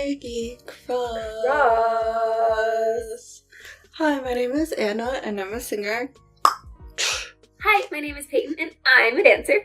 Hey Geek Fuzz. Ross. Hi, my name is Anna and I'm a singer. Hi, my name is Peyton and I'm a dancer.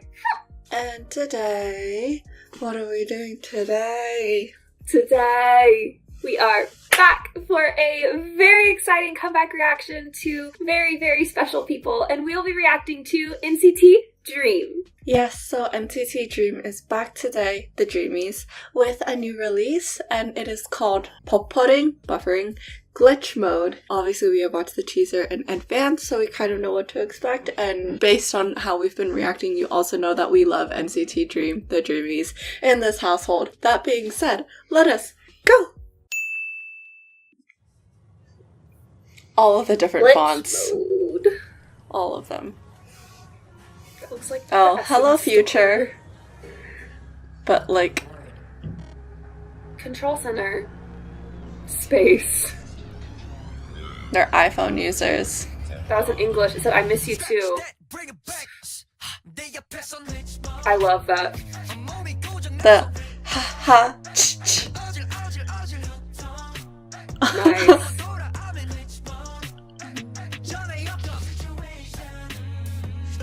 And today, what are we doing today? Today, we are back for a very exciting comeback reaction to very, very special people, and we'll be reacting to NCT Dream. Yes, so NCT Dream is back today, the Dreamies, with a new release, and it is called Buffering Glitch Mode. Obviously, we have watched the teaser in advance, so we kind of know what to expect, and based on how we've been reacting, you also know that we love NCT Dream, the Dreamies, in this household. That being said, let us go! All of the different Glitch fonts. Mode. All of them. It looks like Oh, the hello Essence future. But like... Control Center. Space. They're iPhone users. That was in English. It said, I miss you too. I love that. The ha ha ch ch. Nice.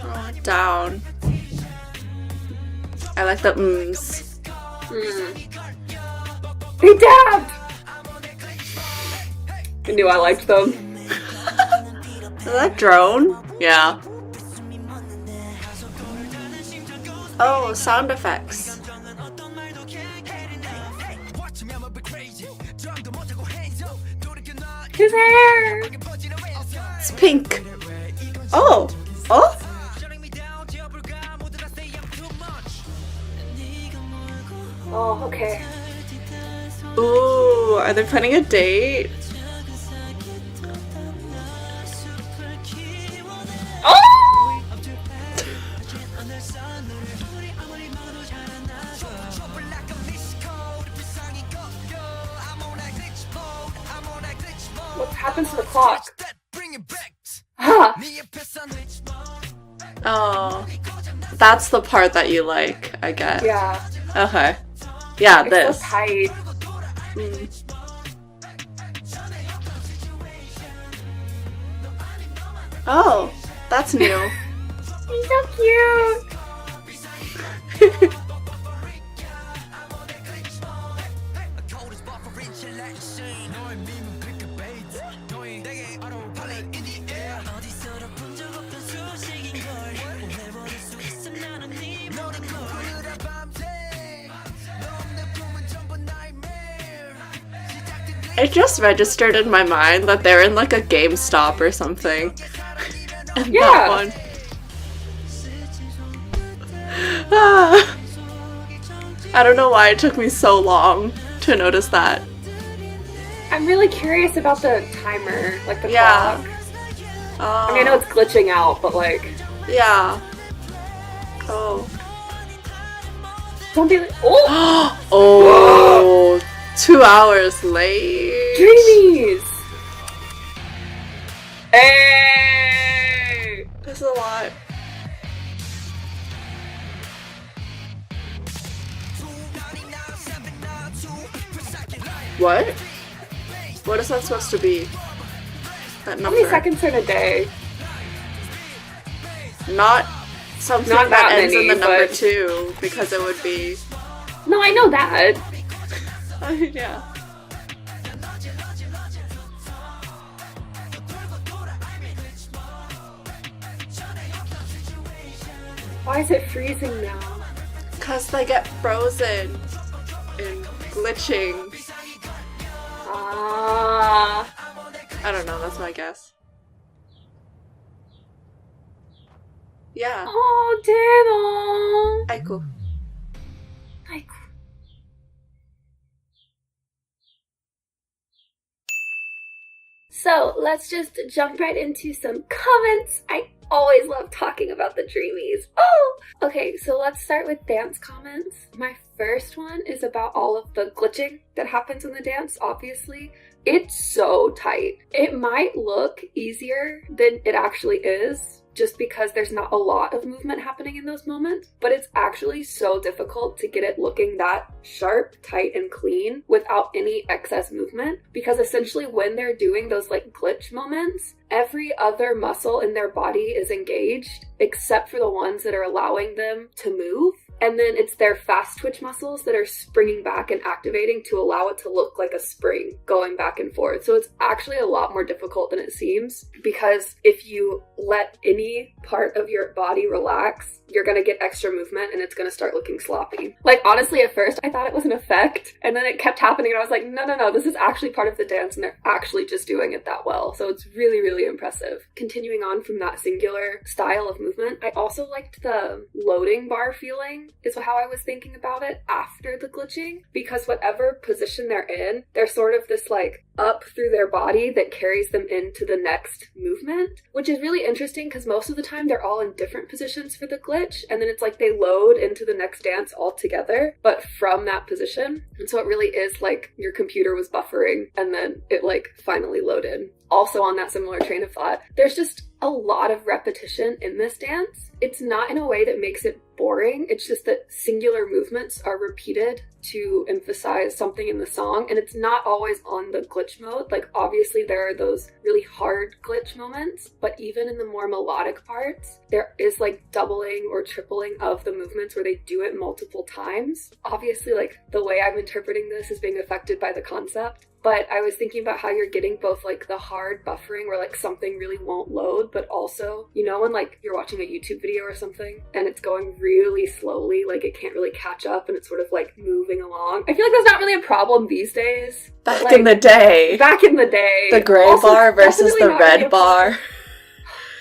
Oh, down. I like the mms. They dabbed! I knew I liked them. Is that drone? Yeah. Oh, sound effects. His hair! It's pink. Oh! Oh! Oh, okay. Ooh, are they planning a date? Oh! What happened to the clock? Ah! Oh. That's the part that you like, I guess. Yeah. Okay. Yeah, It's this. so tight. Oh, that's new. He's so cute! It just registered in my mind that they're in like a GameStop or something. And Yeah. that one. Ah. I don't know why it took me so long to notice that. I'm really curious about the timer, like the Yeah. clock. I mean, I know it's glitching out, but like... Yeah. Oh. Don't be like... Oh! Oh! 2 hours late. Dreamies! Hey! That's a lot. What? What is that supposed to be? That How number? many seconds are in a day? Not something Not that that ends in many, the number but- 2, because it would be... No, I know that. yeah. Why is it freezing now? Because they get frozen and glitching. Ah. I don't know, that's my guess. Yeah. Oh, damn. Aiku. So let's just jump right into some comments. I always love talking about the Dreamies. Oh! Okay, so let's start with dance comments. My first one is about all of the glitching that happens in the dance, obviously. It's so tight. It might look easier than it actually is, just because there's not a lot of movement happening in those moments, but it's actually so difficult to get it looking that sharp, tight, and clean without any excess movement, because essentially when they're doing those like glitch moments, every other muscle in their body is engaged except for the ones that are allowing them to move. And then it's their fast twitch muscles that are springing back and activating to allow it to look like a spring going back and forth. So it's actually a lot more difficult than it seems, because if you let any part of your body relax, you're going to get extra movement and it's going to start looking sloppy. Like, honestly, at first I thought it was an effect, and then it kept happening and I was like, no, this is actually part of the dance and they're actually just doing it that well. So it's really, really impressive. Continuing on from that singular style of movement, I also liked the loading bar feeling, is how I was thinking about it after the glitching, because whatever position they're in, they're sort of this like up through their body that carries them into the next movement, which is really interesting because most of the time they're all in different positions for the glitch, and then it's like they load into the next dance all together, but from that position. And so it really is like your computer was buffering and then it like finally loaded. Also on that similar train of thought, there's just a lot of repetition in this dance. It's not in a way that makes it boring. It's just that singular movements are repeated to emphasize something in the song, and it's not always on the glitch mode. Like, obviously there are those really hard glitch moments, but even in the more melodic parts, there is like doubling or tripling of the movements where they do it multiple times. Obviously, like, the way I'm interpreting this is being affected by the concept. But I was thinking about how you're getting both like the hard buffering where like something really won't load, but also, you know, when like you're watching a YouTube video or something and it's going really slowly, like it can't really catch up and it's sort of like moving along. I feel like that's not really a problem these days. Back in the day. The gray bar versus the red bar.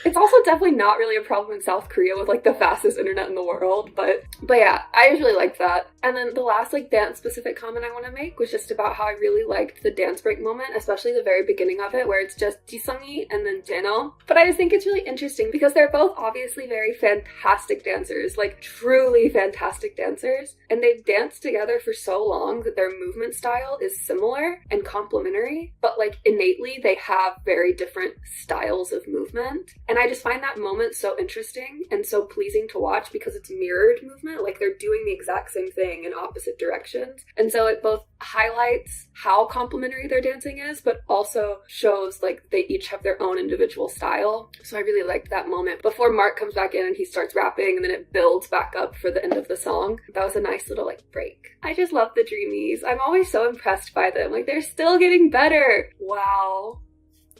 It's also definitely not really a problem in South Korea with like the fastest internet in the world, but yeah, I just really liked that. And then the last like dance specific comment I want to make was just about how I really liked the dance break moment, especially the very beginning of it where it's just Jisung and then Jeno. But I just think it's really interesting because they're both obviously very fantastic dancers, like truly fantastic dancers, and they've danced together for so long that their movement style is similar and complementary, but like innately they have very different styles of movement. And I just find that moment so interesting and so pleasing to watch because it's mirrored movement, like they're doing the exact same thing in opposite directions. And so it both highlights how complementary their dancing is, but also shows like they each have their own individual style. So I really liked that moment before Mark comes back in and he starts rapping and then it builds back up for the end of the song. That was a nice little like break. I just love the Dreamies. I'm always so impressed by them. Like, they're still getting better. Wow.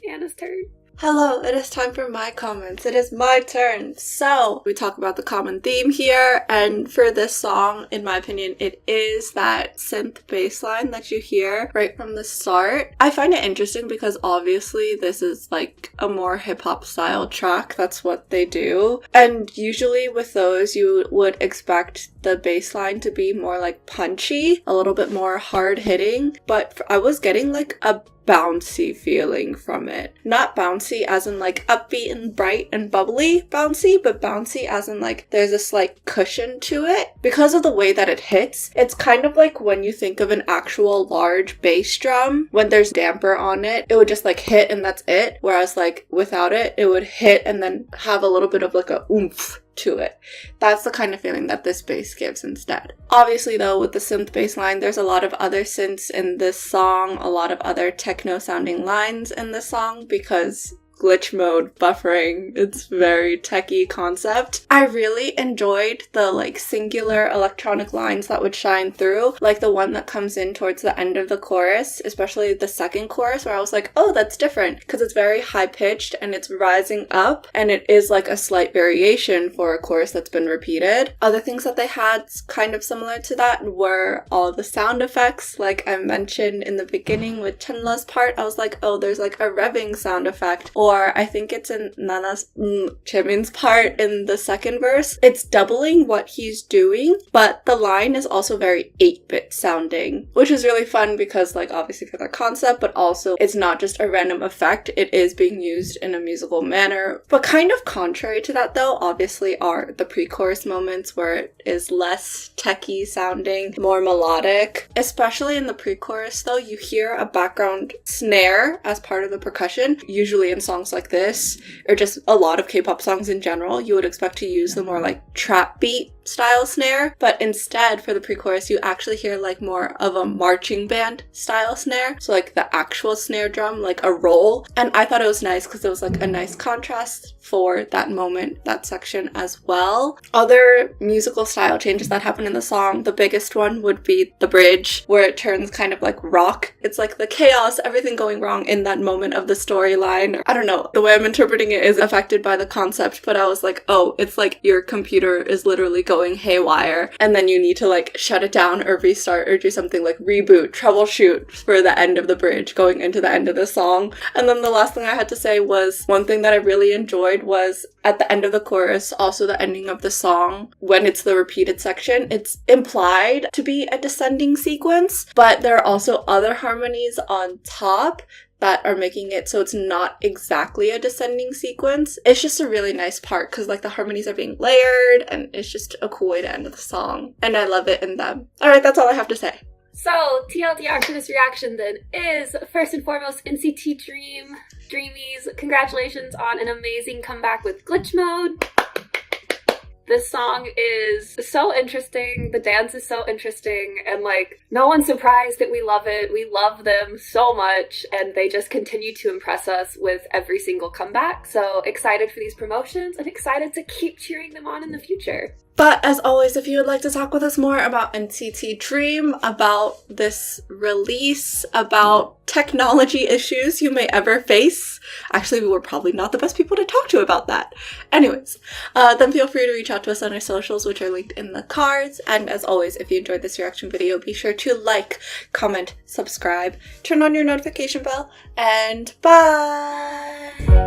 Anna's turn. Hello, it is time for my comments. It is my turn. So, we talk about the common theme here, and for this song, in my opinion, it is that synth bass line that you hear right from the start. I find it interesting because obviously this is like a more hip-hop style track. That's what they do. And usually with those, you would expect the bass line to be more like punchy, a little bit more hard-hitting, but I was getting like a bouncy feeling from it. Not bouncy as in like upbeat and bright and bubbly bouncy, but bouncy as in like there's a slight cushion to it. Because of the way that it hits, it's kind of like when you think of an actual large bass drum, when there's damper on it, it would just like hit and that's it. Whereas like without it, it would hit and then have a little bit of like a oomph to it. That's the kind of feeling that this bass gives instead. Obviously though, with the synth bass line, there's a lot of other synths in this song, a lot of other techno sounding lines in this song because glitch mode, buffering, it's very techie concept. I really enjoyed the like singular electronic lines that would shine through, like the one that comes in towards the end of the chorus, especially the second chorus where I was like, oh, that's different because it's very high pitched and it's rising up and it is like a slight variation for a chorus that's been repeated. Other things that they had kind of similar to that were all the sound effects, like I mentioned in the beginning with Chenla's part. I was like, oh, there's like a revving sound effect. Or I think it's in Nana's Jimin's part in the second verse. It's doubling what he's doing, but the line is also very 8-bit sounding, which is really fun because like obviously for the concept, but also it's not just a random effect. It is being used in a musical manner. But kind of contrary to that though, obviously are the pre-chorus moments where it is less techie sounding, more melodic. Especially in the pre-chorus though, you hear a background snare as part of the percussion. Usually in songs like this, or just a lot of K-pop songs in general, you would expect to use the more like trap beat style snare, but instead for the pre-chorus you actually hear like more of a marching band style snare, so like the actual snare drum, like a roll. And I thought it was nice because it was like a nice contrast for that moment, that section as well. Other musical style changes that happen in the song, the biggest one would be the bridge, where it turns kind of like rock. It's like the chaos, everything going wrong in that moment of the storyline. I don't know, the way I'm interpreting it is affected by the concept, but I was like, oh, it's like your computer is literally going haywire and then you need to like shut it down or restart or do something like reboot, troubleshoot for the end of the bridge going into the end of the song. And then the last thing I had to say was one thing that I really enjoyed was at the end of the chorus, also the ending of the song, when it's the repeated section, it's implied to be a descending sequence, but there are also other harmonies on top that are making it so it's not exactly a descending sequence. It's just a really nice part because like the harmonies are being layered and it's just a cool way to end the song. And I love it in them. Alright, that's all I have to say. So, TLDR for this reaction then is, first and foremost, NCT Dream. Dreamies, congratulations on an amazing comeback with Glitch Mode. This song is so interesting, the dance is so interesting, and like, no one's surprised that we love it. We love them so much, and they just continue to impress us with every single comeback. So excited for these promotions, and excited to keep cheering them on in the future. But as always, if you would like to talk with us more about NCT Dream, about this release, about technology issues you may ever face, actually we were probably not the best people to talk to about that. Anyways, then feel free to reach out to us on our socials, which are linked in the cards. And as always, if you enjoyed this reaction video, be sure to like, comment, subscribe, turn on your notification bell, and bye!